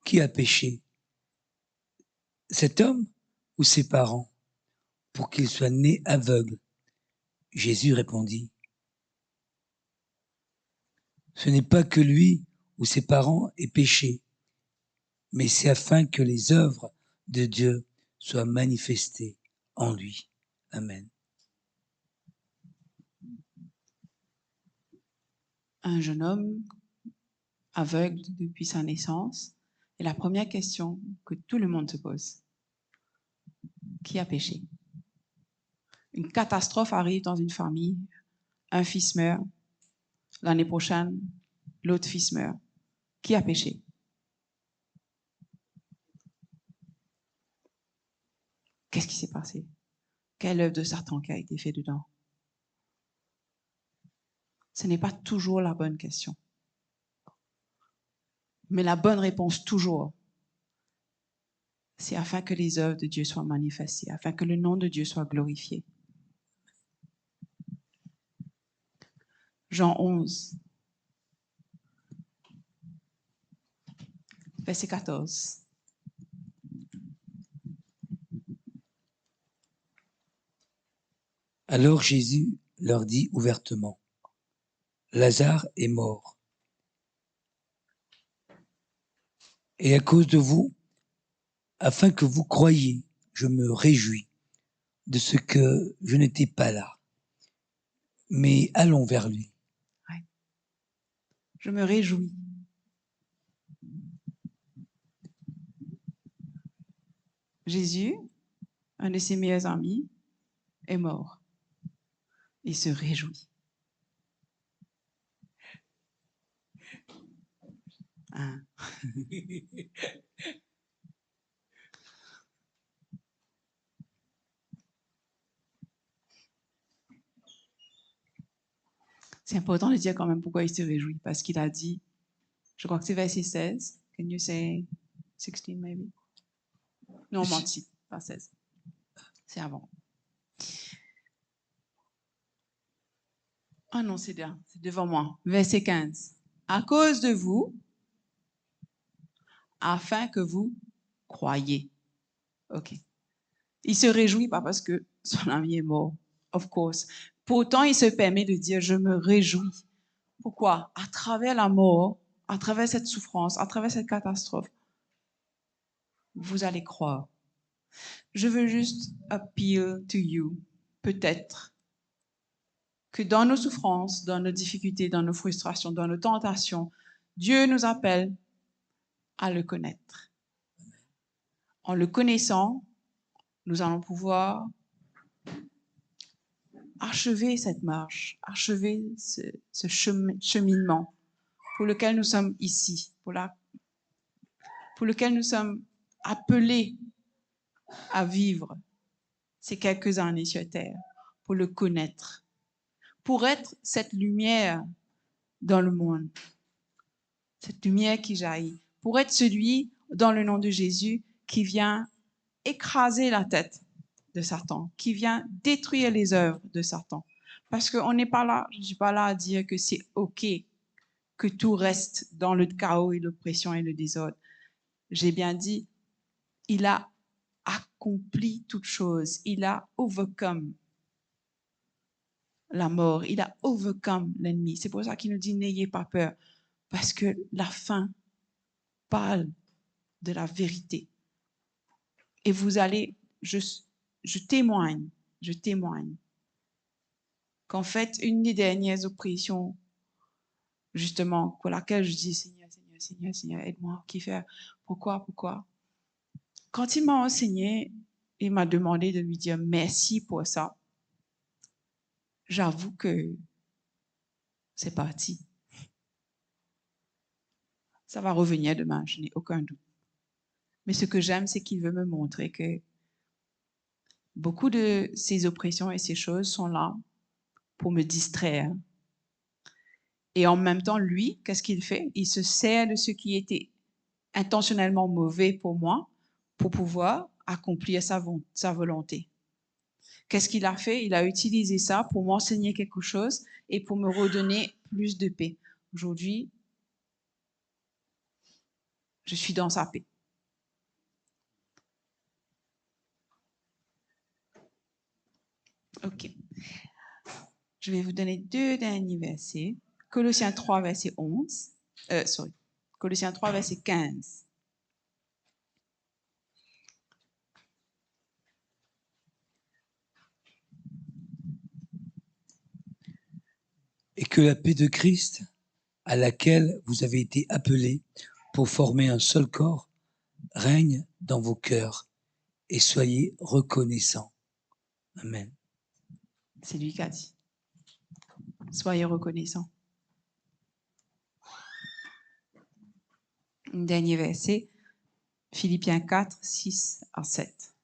qui a péché? Cet homme ou ses parents pour qu'il soit né aveugle? Jésus répondit. Ce n'est pas que lui ou ses parents aient péché, mais c'est afin que les œuvres de Dieu soient manifestées en lui. Amen. Un jeune homme aveugle depuis sa naissance. Et la première question que tout le monde se pose, qui a péché? Une catastrophe arrive dans une famille, un fils meurt, l'année prochaine, l'autre fils meurt. Qui a péché? Qu'est-ce qui s'est passé? Quelle œuvre de Satan qui a été faite dedans? Ce n'est pas toujours la bonne question. Mais la bonne réponse, toujours, c'est afin que les œuvres de Dieu soient manifestées, afin que le nom de Dieu soit glorifié. Jean 11, verset 14. Alors Jésus leur dit ouvertement, Lazare est mort. Et à cause de vous, afin que vous croyiez, je me réjouis de ce que je n'étais pas là. Mais allons vers lui. Ouais. Je me réjouis. Jésus, un de ses meilleurs amis, est mort. Il se réjouit. Hein? C'est important de dire quand même pourquoi il se réjouit, parce qu'il a dit, je crois que c'est verset 16. Can you say 16 maybe? Non, menti, pas 16. C'est avant. Ah non, c'est bien, c'est devant moi. Verset 15. À cause de vous, afin que vous croyiez. OK. Il se réjouit pas parce que son ami est mort, of course. Pourtant, il se permet de dire, je me réjouis. Pourquoi? À travers la mort, à travers cette souffrance, à travers cette catastrophe, vous allez croire. Je veux juste appeal to you, peut-être, que dans nos souffrances, dans nos difficultés, dans nos frustrations, dans nos tentations, Dieu nous appelle à le connaître. En le connaissant, nous allons pouvoir achever cette marche, achever ce cheminement pour lequel nous sommes ici, pour lequel nous sommes appelés à vivre ces quelques années sur terre, pour le connaître, pour être cette lumière dans le monde, cette lumière qui jaillit, pour être celui, dans le nom de Jésus, qui vient écraser la tête de Satan, qui vient détruire les œuvres de Satan. Parce qu'on n'est pas là, je ne suis pas là à dire que c'est OK que tout reste dans le chaos et l'oppression et le désordre. J'ai bien dit, il a accompli toutes choses. Il a overcome la mort. Il a overcome l'ennemi. C'est pour ça qu'il nous dit, n'ayez pas peur. Parce que la fin parle de la vérité. Et vous allez, je témoigne qu'en fait, une des dernières oppressions, justement, pour laquelle je dis, Seigneur, aide-moi, qui faire? Pourquoi? Quand il m'a enseigné, il m'a demandé de lui dire merci pour ça. J'avoue que c'est parti. Ça va revenir demain, je n'ai aucun doute. Mais ce que j'aime, c'est qu'il veut me montrer que Beaucoup de ces oppressions et ces choses sont là pour me distraire. Et en même temps, lui, qu'est-ce qu'il fait? Il se sert de ce qui était intentionnellement mauvais pour moi pour pouvoir accomplir sa volonté. Qu'est-ce qu'il a fait? Il a utilisé ça pour m'enseigner quelque chose et pour me redonner plus de paix. Aujourd'hui, je suis dans sa paix. OK. Je vais vous donner 2 derniers versets. Colossiens 3, verset 11. Colossiens 3, verset 15. Et que la paix de Christ, à laquelle vous avez été appelés pour former un seul corps, règne dans vos cœurs et soyez reconnaissants. Amen. C'est lui qui a dit. Soyez reconnaissants. Un dernier verset, Philippiens 4, 6 à 7.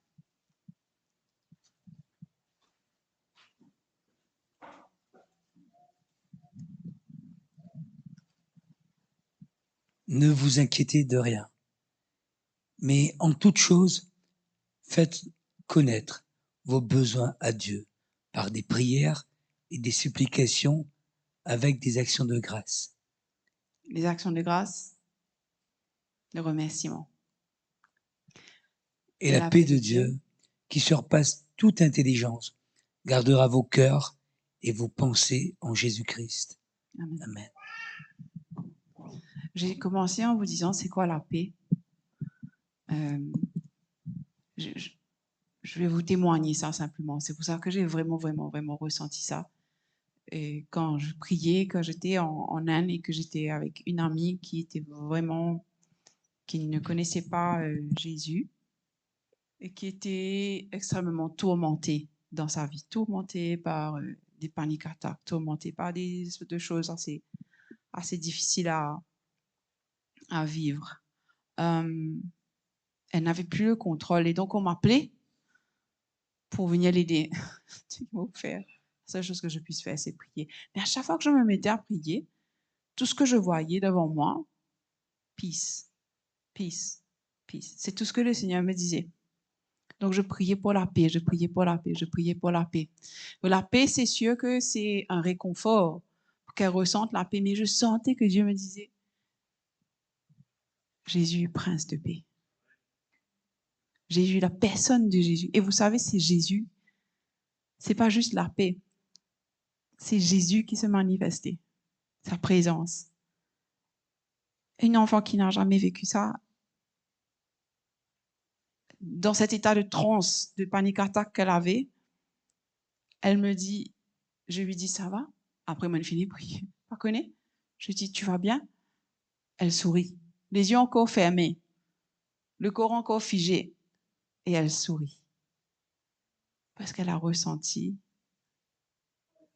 Ne vous inquiétez de rien, mais en toute chose, faites connaître vos besoins à Dieu par des prières et des supplications avec des actions de grâce. Les actions de grâce, le remerciement. Et la paix de Dieu, qui surpasse toute intelligence, gardera vos cœurs et vos pensées en Jésus-Christ. Amen. Amen. J'ai commencé en vous disant c'est quoi la paix. Je vais vous témoigner ça simplement. C'est pour ça que j'ai vraiment ressenti ça. Et quand je priais, quand j'étais en Inde et que j'étais avec une amie qui ne connaissait pas Jésus et qui était extrêmement tourmentée dans sa vie, tourmentée par des paniques attaques, tourmentée par des choses assez difficiles à vivre. Elle n'avait plus le contrôle et donc on m'appelait pour venir l'aider. Tu vas faire. La seule chose que je puisse faire, c'est prier. Mais à chaque fois que je me mettais à prier, tout ce que je voyais devant moi, peace, peace, peace. C'est tout ce que le Seigneur me disait. Donc, je priais pour la paix, je priais pour la paix, je priais pour la paix. La paix, c'est sûr que c'est un réconfort pour qu'elle ressente la paix. Mais je sentais que Dieu me disait, Jésus, prince de paix. Jésus, la personne de Jésus. Et vous savez, c'est Jésus. C'est pas juste la paix. C'est Jésus qui se manifestait. Sa présence. Une enfant qui n'a jamais vécu ça, dans cet état de transe, de panique attaque qu'elle avait, elle me dit, je lui dis, ça va? Après, moi, je finis de prier. Pas connais? Je lui dis, tu vas bien? Elle sourit. Les yeux encore fermés. Le corps encore figé. Et elle sourit. Parce qu'elle a ressenti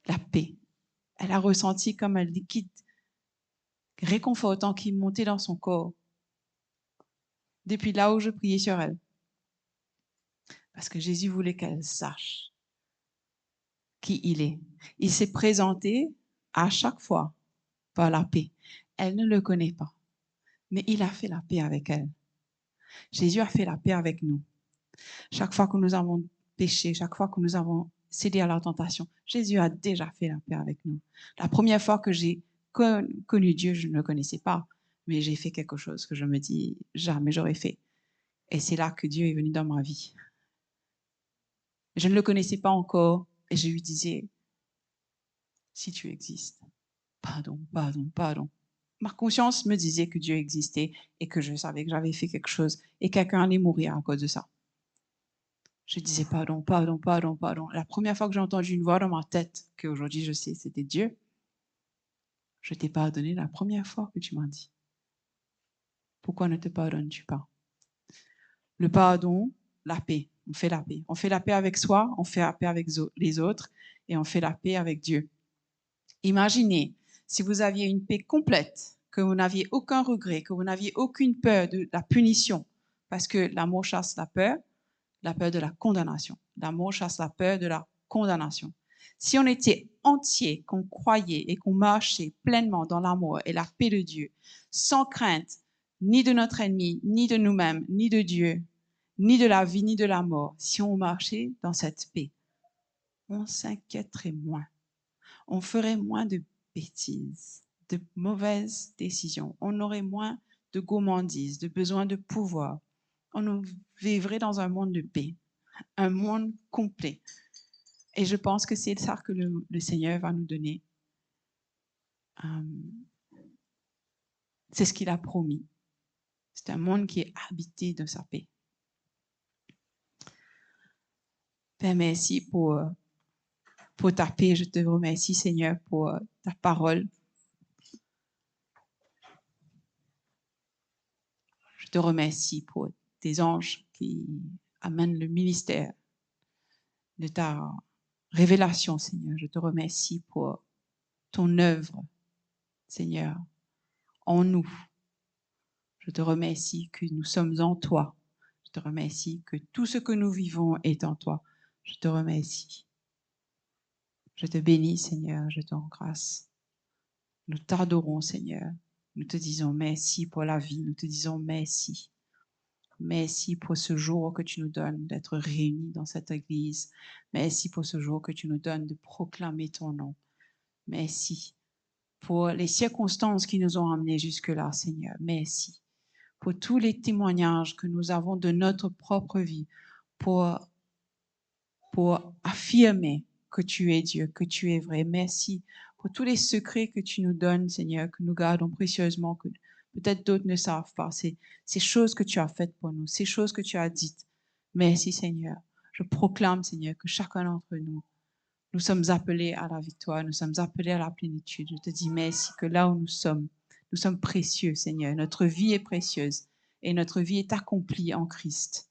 la paix. Elle a ressenti comme un liquide réconfortant qui montait dans son corps. Depuis là où je priais sur elle. Parce que Jésus voulait qu'elle sache qui il est. Il s'est présenté à chaque fois par la paix. Elle ne le connaît pas, mais il a fait la paix avec elle. Jésus a fait la paix avec nous. Chaque fois que nous avons péché, chaque fois que nous avons cédé à la tentation, Jésus a déjà fait la paix avec nous. La première fois que j'ai connu Dieu, je ne le connaissais pas, mais j'ai fait quelque chose que je me dis jamais j'aurais fait. Et c'est là que Dieu est venu dans ma vie. Je ne le connaissais pas encore et je lui disais, si tu existes, pardon, pardon, pardon. Ma conscience me disait que Dieu existait et que je savais que j'avais fait quelque chose et quelqu'un allait mourir à cause de ça. Je disais pardon, pardon, pardon, pardon. La première fois que j'ai entendu une voix dans ma tête, qu'aujourd'hui je sais, c'était Dieu, je t'ai pardonné la première fois que tu m'as dit. Pourquoi ne te pardonnes-tu pas? Le pardon, la paix. On fait la paix. On fait la paix avec soi, on fait la paix avec les autres et on fait la paix avec Dieu. Imaginez si vous aviez une paix complète, que vous n'aviez aucun regret, que vous n'aviez aucune peur de la punition, parce que l'amour chasse la peur, la peur de la condamnation. L'amour chasse la peur de la condamnation. Si on était entier, qu'on croyait et qu'on marchait pleinement dans l'amour et la paix de Dieu, sans crainte ni de notre ennemi, ni de nous-mêmes, ni de Dieu, ni de la vie, ni de la mort, si on marchait dans cette paix, on s'inquiéterait moins. On ferait moins de bêtises, de mauvaises décisions. On aurait moins de gourmandise, de besoin de pouvoir. On vivrait dans un monde de paix, un monde complet. Et je pense que c'est ça que le Seigneur va nous donner. C'est ce qu'il a promis. C'est un monde qui est habité de sa paix. Père, merci pour ta paix. Je te remercie, Seigneur, pour ta parole. Je te remercie pour tes anges qui amènent le ministère de ta révélation, Seigneur. Je te remercie pour ton œuvre, Seigneur, en nous. Je te remercie que nous sommes en toi. Je te remercie que tout ce que nous vivons est en toi. Je te remercie. Je te bénis, Seigneur. Je te rends grâce. Nous t'adorons, Seigneur. Nous te disons merci pour la vie. Nous te disons merci. Merci pour ce jour que tu nous donnes d'être réunis dans cette église. Merci pour ce jour que tu nous donnes de proclamer ton nom. Merci pour les circonstances qui nous ont amenés jusque-là, Seigneur. Merci pour tous les témoignages que nous avons de notre propre vie, pour affirmer que tu es Dieu, que tu es vrai. Merci pour tous les secrets que tu nous donnes, Seigneur, que nous gardons précieusement, que peut-être d'autres ne savent pas. Ces choses que tu as faites pour nous, ces choses que tu as dites. Merci, Seigneur. Je proclame, Seigneur, que chacun d'entre nous, nous sommes appelés à la victoire, nous sommes appelés à la plénitude. Je te dis merci que là où nous sommes précieux, Seigneur. Notre vie est précieuse et notre vie est accomplie en Christ.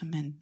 Amen.